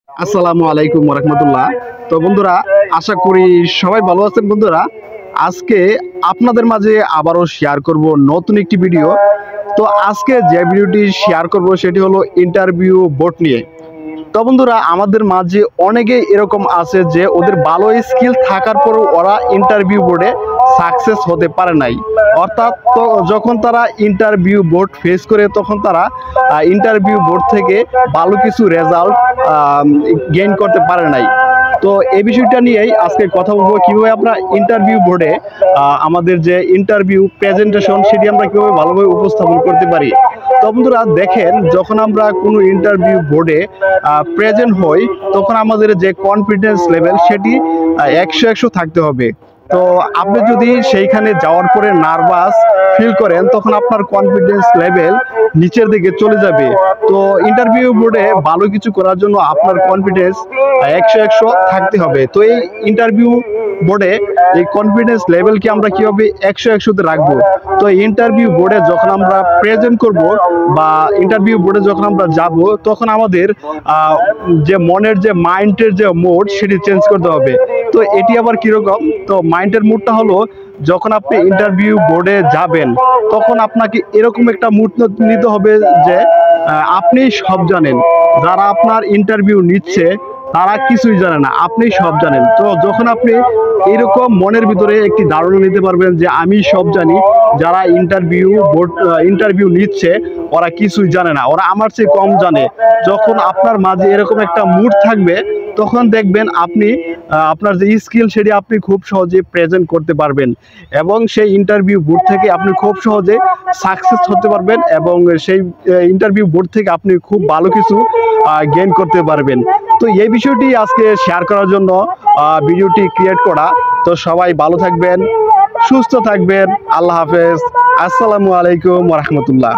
আসসালামু আলাইকুম রাহমাতুল্লাহ। তো বন্ধুরা, আশা করি সবাই ভালো আছেন। বন্ধুরা, আজকে আপনাদের মাঝে আবারও শেয়ার করব নতুন একটি ভিডিও। তো আজকে যে ভিডিওটি শেয়ার করব সেটি হলো ইন্টারভিউ বোর্ড নিয়ে। তো বন্ধুরা, আমাদের মাঝে অনেকে এরকম আছে যে ওদের ভালো স্কিল থাকার পরেও ওরা ইন্টারভিউ বোর্ডে সাকসেস হতে পারে নাই। অর্থাৎ তো যখন তারা ইন্টারভিউ বোর্ড ফেস করে তখন তারা ইন্টারভিউ বোর্ড থেকে ভালো কিছু রেজাল্ট গেইন করতে পারে নাই। তো এই বিষয়টা নিয়েই আজকে কথা বলবো, কিভাবে আমরা ইন্টারভিউ বোর্ডে আমাদের যে ইন্টারভিউ প্রেজেন্টেশন সেটি আমরা কিভাবে ভালোভাবে উপস্থাপন করতে পারি। তো বন্ধুরা দেখেন, যখন আমরা কোনো ইন্টারভিউ বোর্ডে প্রেজেন্ট হই তখন আমাদের যে কনফিডেন্স লেভেল সেটি 100 থাকতে হবে। তো আপনি যদি সেইখানে যাওয়ার পরে নার্ভাস ফিল করেন তখন আপনার কনফিডেন্স লেভেল নিচের দিকে চলে যাবে। তো ইন্টারভিউ বোর্ডে ভালো কিছু করার জন্য আপনার কনফিডেন্স 100 থাকতে হবে। তো এই ইন্টারভিউ বোর্ডে এই কনফিডেন্স লেভেলকে আমরা কিভাবে 100 রাখবো। তো ইন্টারভিউ বোর্ডে যখন আমরা প্রেজেন্ট করব বা ইন্টারভিউ বোর্ডে যখন আমরা যাব তখন আমাদের যে মনের যে মাইন্ডের যে মোড সেটি চেঞ্জ করতে হবে। তো এটি আবার কিরকম? তো মাইন্ডের মুডটা হলো, যখন আপনি ইন্টারভিউ বোর্ডে যাবেন তখন আপনাকে এরকম একটা মুড নিতে হবে যে আপনি সব জানেন, যারা আপনার ইন্টারভিউ নিচ্ছে তারা কিছুই জানে না, আপনি সব জানেন। তো যখন আপনি এরকম মনের ভিতরে একটি ধারণা নিতে পারবেন যে আমি সব জানি, যারা ইন্টারভিউ নিচ্ছে ওরা কিছুই জানে না, ওরা আমার চেয়ে কম জানে, যখন আপনার মাঝে এরকম একটা মুড থাকবে তখন দেখবেন আপনি আপনার যে স্কিল সেটি আপনি খুব সহজে প্রেজেন্ট করতে পারবেন এবং সেই ইন্টারভিউ বোর্ড থেকে আপনি খুব সহজে সাকসেস হতে পারবেন এবং সেই ইন্টারভিউ বোর্ড থেকে আপনি খুব ভালো কিছু গেইন করতে পারবেন। তো এই বিষয়টি আজকে শেয়ার করার জন্য ভিডিওটি ক্রিয়েট করা। তো সবাই ভালো থাকবেন, সুস্থ থাকবেন। আল্লাহ হাফেজ। আসসালামু আলাইকুম ওয়া রাহমাতুল্লাহ।